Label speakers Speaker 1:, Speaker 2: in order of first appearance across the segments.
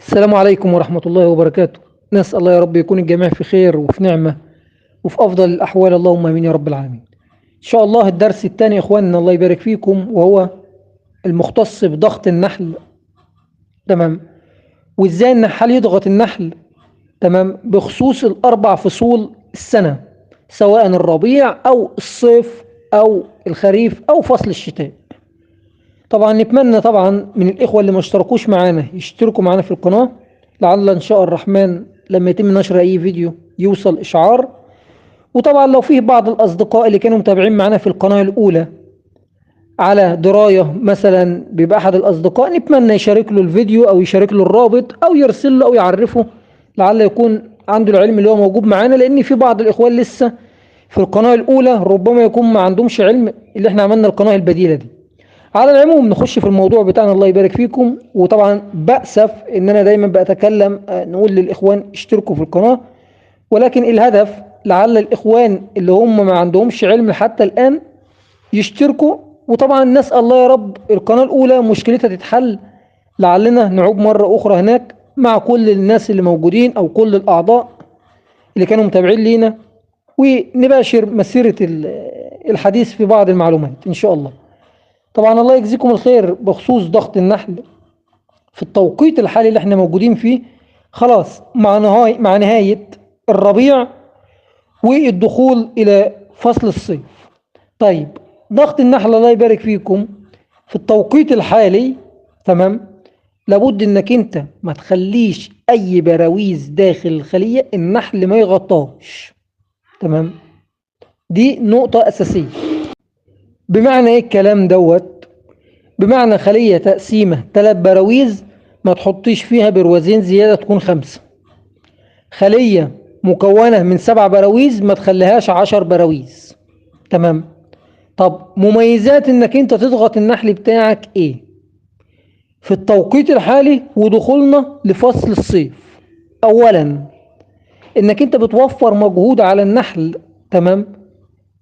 Speaker 1: السلام عليكم ورحمة الله وبركاته. نسأل الله يا رب يكون الجميع في خير وفي نعمة وفي أفضل الأحوال، اللهم آمين يا رب العالمين. إن شاء الله الدرس الثاني يا إخواننا، الله يبارك فيكم، وهو المختص بضغط النحل. تمام. وإزاي النحال يضغط النحل، تمام، بخصوص الأربع فصول السنة، سواء الربيع أو الصيف أو الخريف أو فصل الشتاء. طبعا نتمنى طبعا من الإخوة اللي ما اشتركوش معانا يشتركوا معانا في القناة، لعل إن شاء الرحمن لما يتم نشر أي فيديو يوصل إشعار. وطبعا لو فيه بعض الأصدقاء اللي كانوا متابعين معانا في القناة الأولى على دراية مثلا بيبقى أحد الأصدقاء، نتمنى يشارك له الفيديو أو يشارك له الرابط أو يرسل له أو يعرفه، لعل يكون عنده العلم اللي هو موجود معانا، لأن في بعض الإخوان لسه في القناة الأولى ربما يكون ما عندهمش علم اللي احنا عملنا القناة البديلة دي. على العموم نخش في الموضوع بتاعنا، الله يبارك فيكم. وطبعا بأسف ان انا دايما بتكلم نقول للاخوان اشتركوا في القناة، ولكن الهدف لعل الاخوان اللي هم ما عندهمش علم حتى الان يشتركوا. وطبعا نسأل الله يا رب القناة الاولى مشكلتها تتحل، لعلنا نعود مرة اخرى هناك مع كل الناس اللي موجودين او كل الاعضاء اللي كانوا متابعين لينا، ونباشر مسيرة الحديث في بعض المعلومات ان شاء الله. طبعا الله يجزيكم الخير بخصوص ضغط النحل في التوقيت الحالي اللي احنا موجودين فيه، خلاص مع نهاية الربيع والدخول إلى فصل الصيف. طيب، ضغط النحل الله يبارك فيكم في التوقيت الحالي، تمام، لابد انك انت ما تخليش اي براويز داخل الخلية النحل ما يغطاش. تمام، دي نقطة اساسية. بمعنى ايه الكلام دوت؟ بمعنى خلية تقسيمة 3 براويز ما تحطيش فيها بروازين زيادة، تكون 5. خلية مكونة من 7 براويز ما تخليهاش 10 براويز. تمام. طب مميزات انك انت تضغط النحل بتاعك ايه في التوقيت الحالي ودخولنا لفصل الصيف؟ اولا انك انت بتوفر مجهود على النحل. تمام.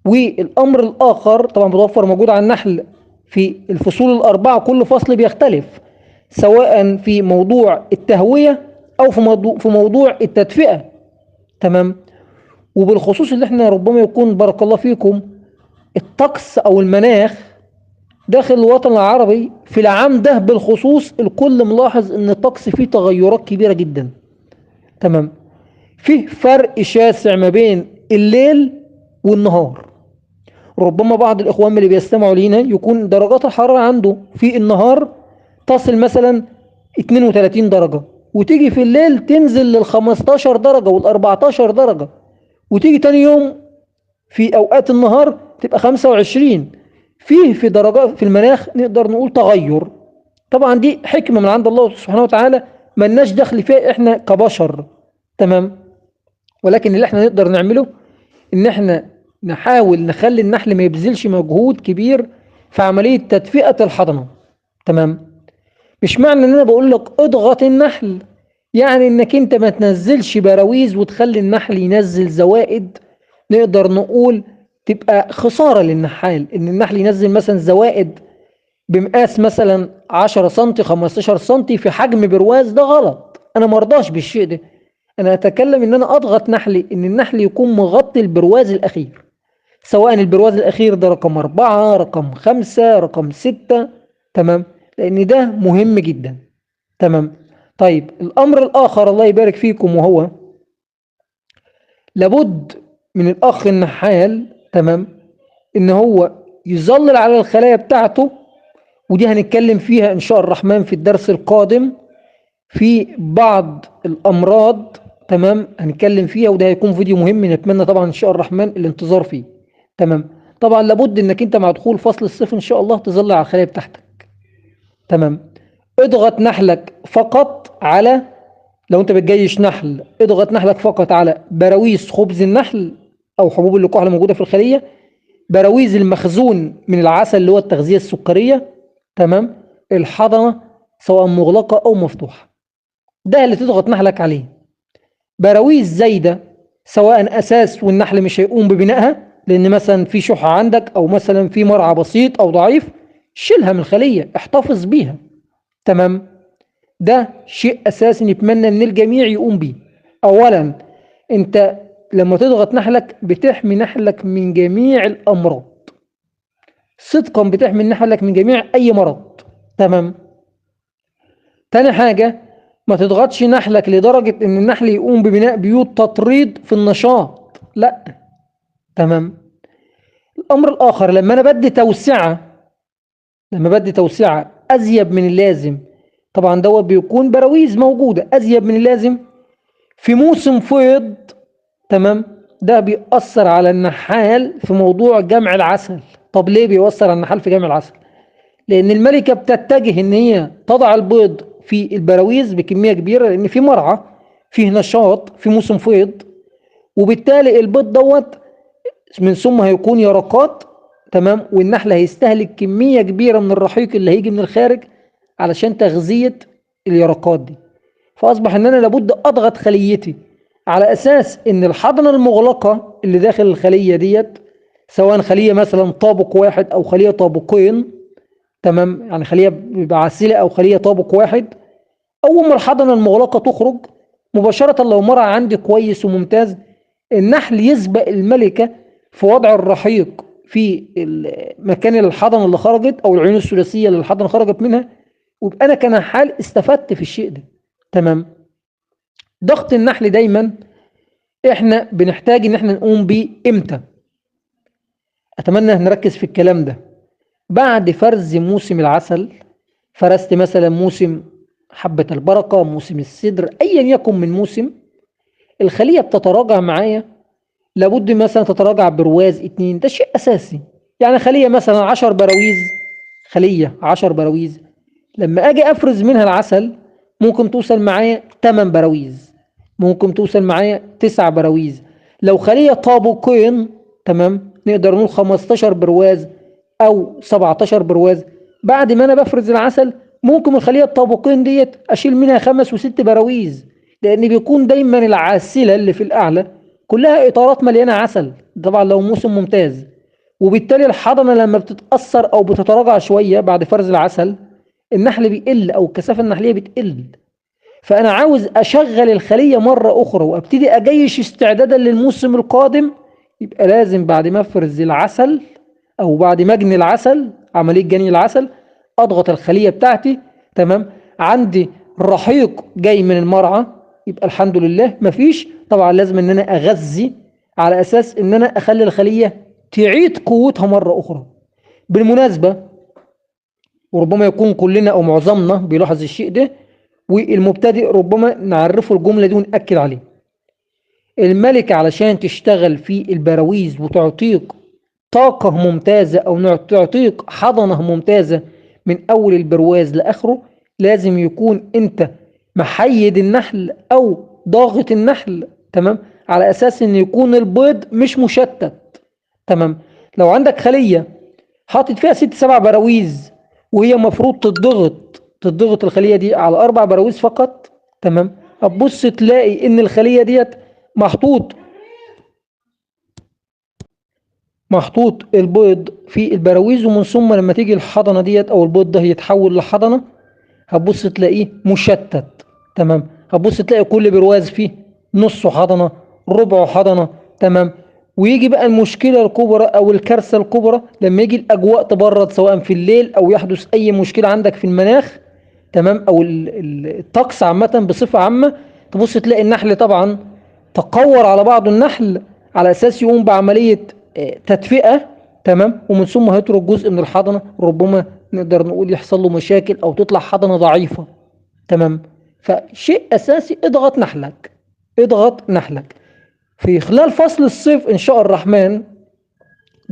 Speaker 1: والامر الاخر طبعا بتوفر مجهود على النحل في الفصول الاربعه، كل فصل بيختلف، سواء في موضوع التهويه او في موضوع التدفئه. تمام. وبالخصوص اللي احنا ربما يكون بارك الله فيكم الطقس او المناخ داخل الوطن العربي في العام ده بالخصوص، الكل ملاحظ ان الطقس فيه تغيرات كبيره جدا. تمام. فيه فرق شاسع ما بين الليل والنهار. ربما بعض الإخوان من اللي بيستمعوا لينا يكون درجات الحرارة عنده في النهار تصل مثلا 32 درجة، وتيجي في الليل تنزل لل 15 درجة وال 14 درجة، وتيجي تاني يوم في أوقات النهار تبقى 25. في درجات في المناخ نقدر نقول تغير. طبعا دي حكمة من عند الله سبحانه وتعالى ملناش دخل فيها احنا كبشر. تمام. ولكن اللي احنا نقدر نعمله ان احنا نحاول نخلي النحل ما يبذلش مجهود كبير في عملية تدفئة الحضنة. تمام. مش معنى ان انا بقول لك اضغط النحل يعني انك انت ما تنزلش براويز وتخلي النحل ينزل زوائد، نقدر نقول تبقى خسارة للنحال ان النحل ينزل مثلا زوائد بمقاس مثلا 10 سم 15 سم في حجم برواز. ده غلط، انا مرضاش بالشيء ده. انا اتكلم ان انا اضغط نحلي ان النحل يكون مغطي البرواز الاخير، سواء البرواز الاخير ده رقم 4 رقم 5 رقم 6. تمام. لان ده مهم جدا. تمام. طيب الامر الاخر الله يبارك فيكم، وهو لابد من الاخ النحال، تمام، ان هو يظلل على الخلايا بتاعته. ودي هنتكلم فيها ان شاء الرحمن في الدرس القادم في بعض الامراض. تمام، هنتكلم فيها، وده هيكون فيديو مهم، نتمنى طبعا ان شاء الرحمن الانتظار فيه. تمام. طبعا لابد انك انت مع دخول فصل الصيف ان شاء الله تظل على الخلايا بتاعتك. تمام. اضغط نحلك فقط على، لو انت بتجيش نحل اضغط نحلك فقط على براويز خبز النحل او حبوب اللقاح اللي موجوده في الخليه، براويز المخزون من العسل اللي هو التغذيه السكريه. تمام. الحضنه سواء مغلقه او مفتوحه، ده اللي تضغط نحلك عليه. براويز زايده سواء اساس والنحل مش هيقوم ببنائها، لان مثلا في شحة عندك او مثلا في مرعى بسيط او ضعيف، شيلها من الخليه، احتفظ بيها. تمام. ده شيء اساسي نتمنى ان الجميع يقوم بيه. اولا انت لما تضغط نحلك بتحمي نحلك من جميع الامراض، صدقا بتحمي نحلك من جميع اي مرض. تمام. تاني حاجة، ما تضغطش نحلك لدرجة ان النحل يقوم ببناء بيوت تطريد في النشاط، لا. تمام. الامر الاخر، لما بدي توسعة ازيد من اللازم، طبعا دوت بيكون براويز موجودة ازيد من اللازم في موسم فيض. تمام. ده بيأثر على النحال في موضوع جمع العسل. طب ليه بيأثر على النحال في جمع العسل؟ لان الملكة بتتجه ان هي تضع البيض في البراويز بكمية كبيرة، لان في مرعى فيه نشاط في موسم فيض، وبالتالي البيض دوت من ثم هيكون يرقات. تمام. والنحل هيستهلك كمية كبيرة من الرحيق اللي هيجي من الخارج علشان تغذية اليرقات دي. فأصبح ان انا لابد اضغط خليتي على اساس ان الحضنة المغلقة اللي داخل الخلية ديت، سواء خلية مثلا طابق واحد او خلية طابقين، تمام، يعني خلية بعسلة او خلية طابق واحد، اول ما الحضنة المغلقة تخرج مباشرة لو مرعى عندي كويس وممتاز، النحل يسبق الملكة في وضع الرحيق في مكان الحضنة اللي خرجت او العيون الثلاثية اللي الحضنة خرجت منها، ويبقى انا كنحال استفدت في الشيء ده. تمام. ضغط النحل دايما احنا بنحتاج ان احنا نقوم بيه امتى؟ اتمنى نركز في الكلام ده. بعد فرز موسم العسل، فرزت مثلا موسم حبة البركة، موسم السدر، ايا يكن من موسم، الخلية بتتراجع معايا، لابد مثلا تتراجع برواز اتنين، ده شيء اساسي. يعني خلية مثلا 10 براويز، خلية 10 براويز، لما اجي افرز منها العسل ممكن توصل معايا 8 براويز، ممكن توصل معايا 9 براويز. لو خلية طابقين، تمام، نقدر نقول 15 برواز او 17 برواز. بعد ما انا بفرز العسل ممكن الخلية الطابقين ديت اشيل منها 5 و6 براويز، لان بيكون دايما العاسلة اللي في الاعلى كلها اطارات مليانة عسل، طبعا لو موسم ممتاز. وبالتالي الحضنة لما بتتأثر او بتتراجع شوية بعد فرز العسل النحل بيقل او الكثافة النحلية بتقل. فانا عاوز اشغل الخلية مرة اخرى وابتدي اجيش استعدادا للموسم القادم، يبقى لازم بعد ما افرز العسل او بعد ما اجني العسل، عملية جني العسل، اضغط الخلية بتاعتي. تمام. عندي رحيق جاي من المرعى، يبقى الحمد لله. مفيش، طبعا لازم ان انا اغذي على اساس ان انا اخلي الخلية تعيد قوتها مرة اخرى. بالمناسبة، وربما يكون كلنا او معظمنا بيلاحظ الشيء ده، والمبتدئ ربما نعرفه الجملة دي ونأكد عليه. الملكة علشان تشتغل في البراويز وتعطيك طاقة ممتازة أو تعطيك حضنة ممتازة من أول البرواز لآخره، لازم يكون أنت محيد النحل أو ضاغط النحل، تمام، على أساس أن يكون البيض مش مشتت. تمام. لو عندك خلية حاطط فيها 6 7 براويز وهي مفروض تضغط الخلية دي على 4 براويز فقط، تمام، هتبص تلاقي ان الخلية ديت محطوط البيض في البراويز، ومن ثم لما تيجي الحضنة ديت او البيض ده يتحول لحضنة هتبص تلاقيه مشتت. تمام. هتبص تلاقي كل برواز فيه نصه حضنة، ربعه حضنة. تمام. ويجي بقى المشكلة الكبرى او الكارثة الكبرى لما يجي الاجواء تبرد، سواء في الليل او يحدث اي مشكلة عندك في المناخ، تمام، او الطقس عامة بصفة عامة، تبص تلاقي النحل طبعا تقور على بعض النحل على اساس يقوم بعملية تدفئة. تمام. ومن ثم هيترك جزء من الحضنة، ربما نقدر نقول يحصل له مشاكل او تطلع حضنة ضعيفة. تمام. فشيء اساسي، اضغط نحلك في خلال فصل الصيف ان شاء الرحمن.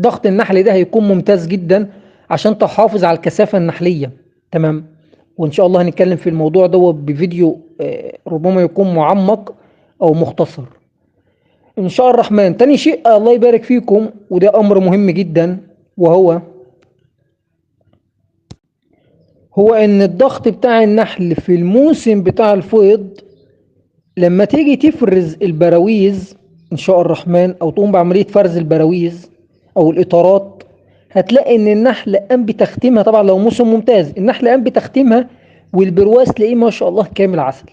Speaker 1: ضغط النحل ده هيكون ممتاز جدا عشان تحافظ على الكثافة النحلية. تمام. وان شاء الله هنتكلم في الموضوع ده بفيديو ربما يكون معمق او مختصر ان شاء الرحمن. تاني شيء الله يبارك فيكم، وده امر مهم جدا، هو ان الضغط بتاع النحل في الموسم بتاع الفيض لما تيجي تفرز البراويز ان شاء الرحمن او تقوم بعملية فرز البراويز او الاطارات، هتلاقي ان النحل قام بتختيمها. طبعا لو موسم ممتاز النحل قام بتختيمها والبرواز تلاقيه ما شاء الله كامل عسل.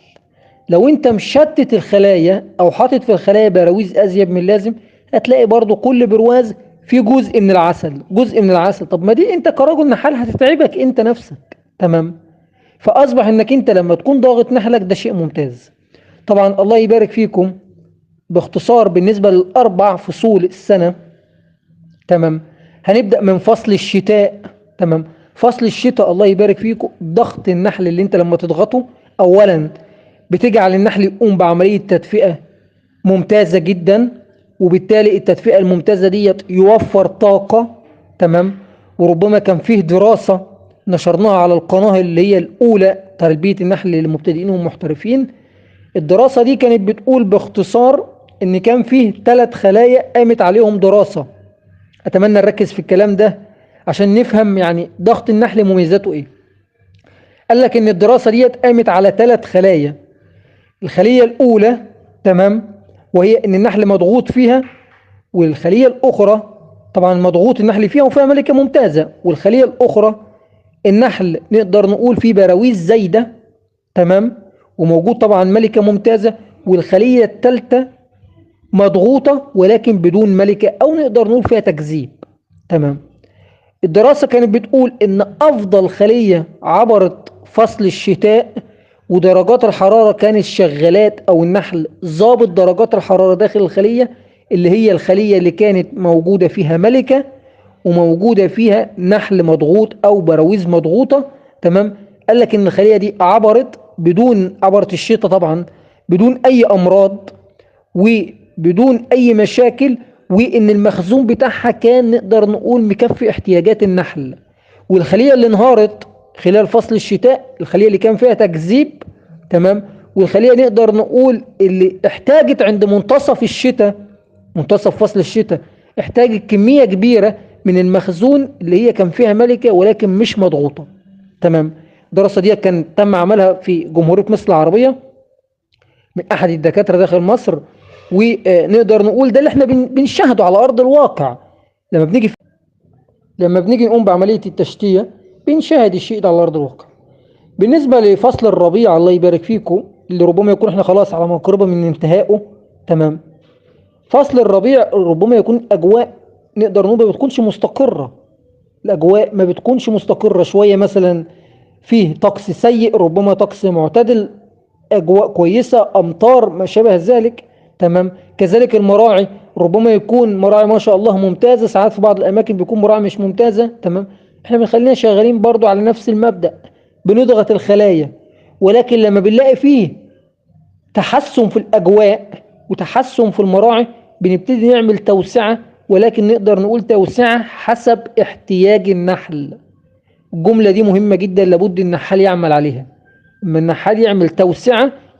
Speaker 1: لو انت مشتت الخلايا او حاطط في الخلايا براويز ازيد من اللازم، هتلاقي برضو كل برواز فيه جزء من العسل، جزء من العسل. طب ما دي انت كرجل نحال هتتعبك انت نفسك. تمام. فاصبح انك انت لما تكون ضاغط نحلك ده شيء ممتاز. طبعا الله يبارك فيكم، باختصار بالنسبة للاربع فصول السنة. تمام. هنبدأ من فصل الشتاء. تمام. فصل الشتاء الله يبارك فيكم، ضغط النحل اللي انت لما تضغطه اولا بتجعل النحل يقوم بعملية تدفئة ممتازة جدا، وبالتالي التدفئة الممتازة دي يوفر طاقة. تمام. وربما كان فيه دراسة نشرناها على القناة اللي هي الأولى تربية النحل للمبتدئين والمحترفين. الدراسة دي كانت بتقول باختصار إن كان فيه 3 خلايا قامت عليهم دراسة. أتمنى نركز في الكلام ده عشان نفهم يعني ضغط النحل مميزاته إيه. قال لك إن الدراسة دي قامت على 3 خلايا. الخلية الأولى، تمام، وهي إن النحل مضغوط فيها، والخلية الأخرى طبعا مضغوط النحل فيها وفيها ملكة ممتازة، والخلية الأخرى النحل نقدر نقول فيه براويز زايدة. تمام. وموجود طبعا ملكة ممتازة، والخلية الثالثة مضغوطة ولكن بدون ملكة أو نقدر نقول فيها تكذيب. تمام. الدراسة كانت بتقول إن أفضل خلية عبرت فصل الشتاء ودرجات الحرارة كانت شغالات، أو النحل ضابط درجات الحرارة داخل الخلية، اللي هي الخلية اللي كانت موجودة فيها ملكة وموجودة فيها نحل مضغوط أو براويز مضغوطة. تمام. قال لك إن الخلية دي عبرت الشتاء طبعا بدون أي أمراض وبدون أي مشاكل، وإن المخزون بتاعها كان نقدر نقول مكفي احتياجات النحل. والخلية اللي انهارت خلال فصل الشتاء الخلية اللي كان فيها تكذيب. تمام. والخلية نقدر نقول اللي احتاجت عند منتصف الشتاء، منتصف فصل الشتاء، احتاجت كمية كبيرة من المخزون اللي هي كان فيها ملكة ولكن مش مضغوطة. تمام. الدراسة دي كان تم عملها في جمهورية مصر العربية من أحد الدكاترة داخل مصر، ونقدر نقول ده اللي احنا بنشاهده على أرض الواقع. لما بنيجي نقوم بعملية التشتية بنشاهد الشيء ده على أرض الواقع. بالنسبة لفصل الربيع الله يبارك فيكم، اللي ربما يكون احنا خلاص على مقربة من انتهائه. تمام. فصل الربيع ربما يكون أجواء نقدر نقول ما بتكونش مستقرة. الأجواء ما بتكونش مستقرة شوية، مثلا فيه طقس سيء، ربما طقس معتدل، أجواء كويسة، أمطار، ما شابه ذلك. تمام. كذلك المراعي ربما يكون مراعي ما شاء الله ممتازة، ساعات في بعض الأماكن بيكون مراعي مش ممتازة. تمام. احنا بنخلينا شغالين برضو على نفس المبدأ، بنضغط الخلايا، ولكن لما بنلاقي فيه تحسن في الأجواء وتحسن في المراعي بنبتدي نعمل توسعة، ولكن نقدر نقول توسعة حسب احتياج النحل. الجملة دي مهمة جدا، لابد النحال يعمل عليها. لما النحال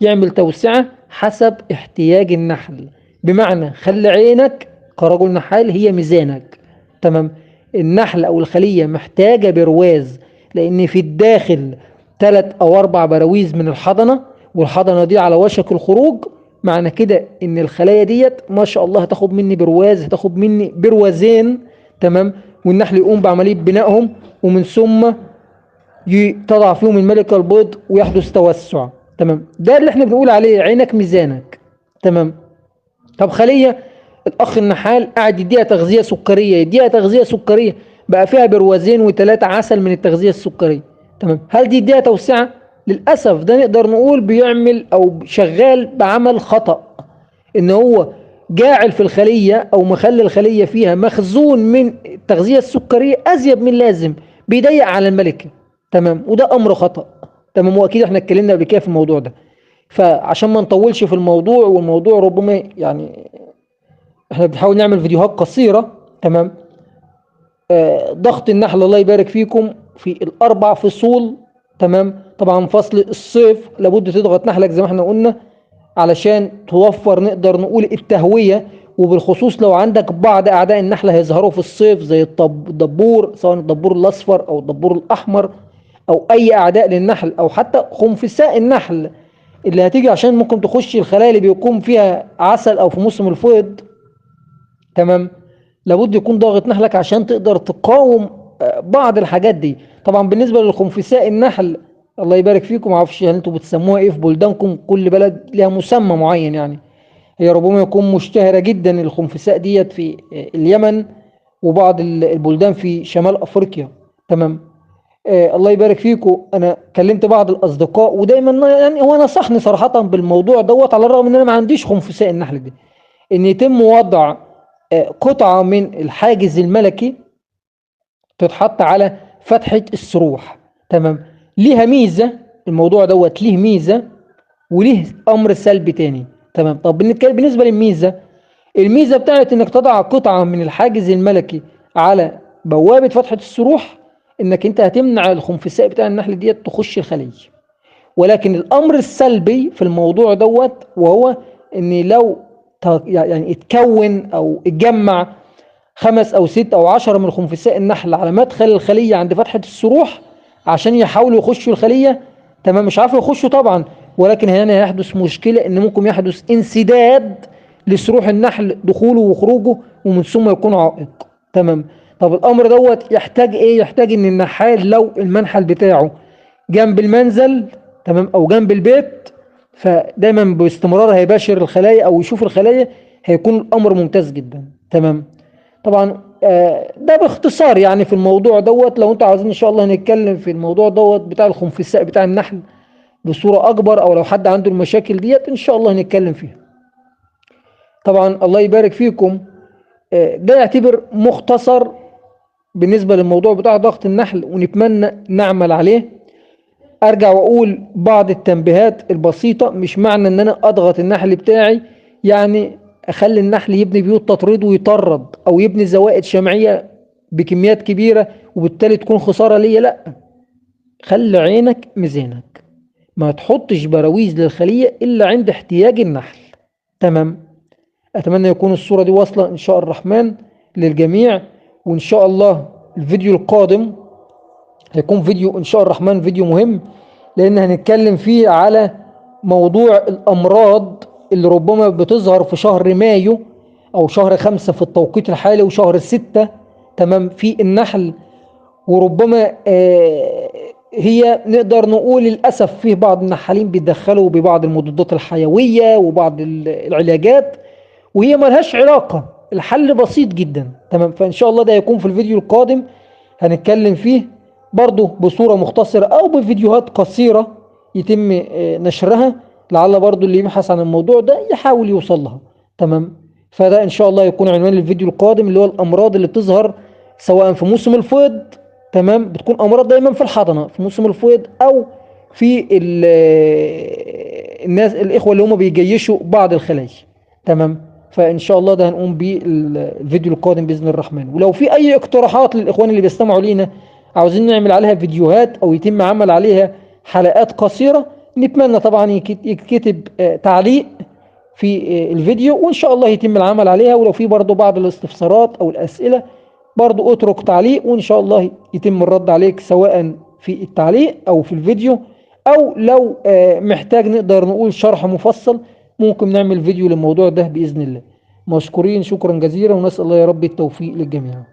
Speaker 1: يعمل توسعة حسب احتياج النحل. بمعنى خلي عينك كرجل نحال هي ميزانك. تمام. النحل أو الخلية محتاجة برواز، لأن في الداخل 3 أو 4 براويز من الحضنة، والحضنة دي على وشك الخروج. معنى كده ان الخلايا ديت ما شاء الله هتاخد مني برواز، هتاخد مني بروازين. تمام. والنحل يقوم بعملية بنائهم، ومن ثم تضع فيهم الملكة البيض ويحدث توسع. تمام. ده اللي احنا بنقول عليه عينك ميزانك. تمام. طب خلية الاخ النحال قاعد يديها تغذية سكرية بقى فيها بروازين و3 عسل من التغذية السكرية. تمام. هل دي اديها توسعة؟ للأسف ده نقدر نقول بيعمل أو شغال بعمل خطأ، إن هو جاعل في الخلية أو مخلي الخلية فيها مخزون من التغذية السكرية أزيد من لازم، بيضيق على الملكة. تمام. وده أمر خطأ. تمام. وأكيد احنا اتكلمنا قبل كده في الموضوع ده، فعشان ما نطولش في الموضوع، والموضوع ربما يعني احنا بنحاول نعمل فيديوهات قصيرة. تمام. ضغط النحل الله يبارك فيكم في الأربع فصول. تمام. طبعا فصل الصيف لابد تضغط نحلك زي ما احنا قلنا علشان توفر نقدر نقول التهوية، وبالخصوص لو عندك بعض أعداء النحل هيظهروا في الصيف زي الدبور، سواء الدبور الأصفر أو الدبور الأحمر أو أي أعداء للنحل، أو حتى خنفساء النحل اللي هتيجي عشان ممكن تخش الخلايا اللي بيكون فيها عسل أو في موسم الفيض. تمام. لابد يكون ضاغط نحلك عشان تقدر تقاوم بعض الحاجات دي. طبعا بالنسبة للخنفساء النحل الله يبارك فيكم. معرفش هل انتوا بتسموها ايه في بلدانكم، كل بلد لها مسمى معين يعني. هي ربما يكون مشتهرة جدا الخنفساء ديت في اليمن وبعض البلدان في شمال افريقيا. تمام. الله يبارك فيكم. انا كلمت بعض الاصدقاء ودايما يعني هو نصحني صراحة بالموضوع دوت، على الرغم ان انا ما عنديش خنفساء النحل دي، ان يتم وضع قطعة من الحاجز الملكي تتحط على فتحة السروح. تمام. ليها ميزة، الموضوع دوت ليه ميزة وليه امر سلبي تاني. تمام. طب بالنسبة للميزة، الميزة بتاعت انك تضع قطعة من الحاجز الملكي على بوابة فتحة السروح، انك انت هتمنع الخنفساء بتاع النحل ديت تخش الخلية. ولكن الامر السلبي في الموضوع دوت وهو ان لو يعني اتكون او اتجمع 5 أو 6 أو 10 من خنفساء النحل على مدخل الخلية عند فتحة السروح عشان يحاولوا يخشوا الخلية. تمام. مش عارف يخشوا طبعا، ولكن هنا هيحدث مشكلة ان ممكن يحدث انسداد لسروح النحل دخوله وخروجه، ومن ثم يكون عائق. تمام. طب الامر دوت يحتاج ايه؟ يحتاج ان النحال لو المنحل بتاعه جنب المنزل، تمام، او جنب البيت، فدايما باستمرار هيباشر الخلايا او يشوف الخلايا، هيكون الامر ممتاز جدا. تمام. طبعا ده باختصار يعني في الموضوع دوت. لو انتوا عاوزين ان شاء الله نتكلم في الموضوع دوت بتاع الخنفساء بتاع النحل بصورة اكبر، او لو حد عنده المشاكل ديت ان شاء الله نتكلم فيها. طبعا الله يبارك فيكم. ده يعتبر مختصر بالنسبة للموضوع بتاع ضغط النحل، ونتمنى نعمل عليه. ارجع واقول بعض التنبيهات البسيطة. مش معنى ان انا اضغط النحل بتاعي يعني اخلي النحل يبني بيوت تطريد ويطرد، او يبني زوائد شمعية بكميات كبيرة وبالتالي تكون خسارة ليا. لا، خلي عينك ميزانك، ما تحطش براويز للخلية الا عند احتياج النحل. تمام. اتمنى يكون الصورة دي واصلة ان شاء الرحمن للجميع. وان شاء الله الفيديو القادم هيكون فيديو ان شاء الرحمن فيديو مهم، لان هنتكلم فيه على موضوع الامراض اللي ربما بتظهر في شهر مايو او شهر 5 في التوقيت الحالي وشهر 6. تمام. في النحل. وربما هي نقدر نقول للأسف فيه بعض النحالين بيدخلوا ببعض المضادات الحيوية وبعض العلاجات، وهي ملهاش علاقة، الحل بسيط جدا. تمام. فإن شاء الله ده هيكون في الفيديو القادم، هنتكلم فيه برضه بصورة مختصرة أو بفيديوهات قصيرة يتم نشرها، لعل برضه اللي يبحث عن الموضوع ده يحاول يوصل لها. تمام. فده إن شاء الله يكون عنوان الفيديو القادم، اللي هو الأمراض اللي بتظهر سواء في موسم الفيض. تمام. بتكون أمراض دايما في الحضنة في موسم الفيض، أو في الناس الإخوة اللي هم بيجيشوا بعض الخلايا. تمام. فإن شاء الله ده هنقوم بالفيديو القادم بإذن الرحمن. ولو في أي اقتراحات للإخوان اللي بيستمعوا لينا عاوزين نعمل عليها فيديوهات أو يتم عمل عليها حلقات قصيرة، نتمنى طبعا يكتب تعليق في الفيديو، وإن شاء الله يتم العمل عليها. ولو في برضو بعض الاستفسارات أو الأسئلة برضو اترك تعليق، وإن شاء الله يتم الرد عليك سواء في التعليق أو في الفيديو، أو لو محتاج نقدر نقول شرح مفصل ممكن نعمل فيديو للموضوع ده بإذن الله. مشكورين شكرا جزيلا، ونسأل الله يا رب التوفيق للجميع.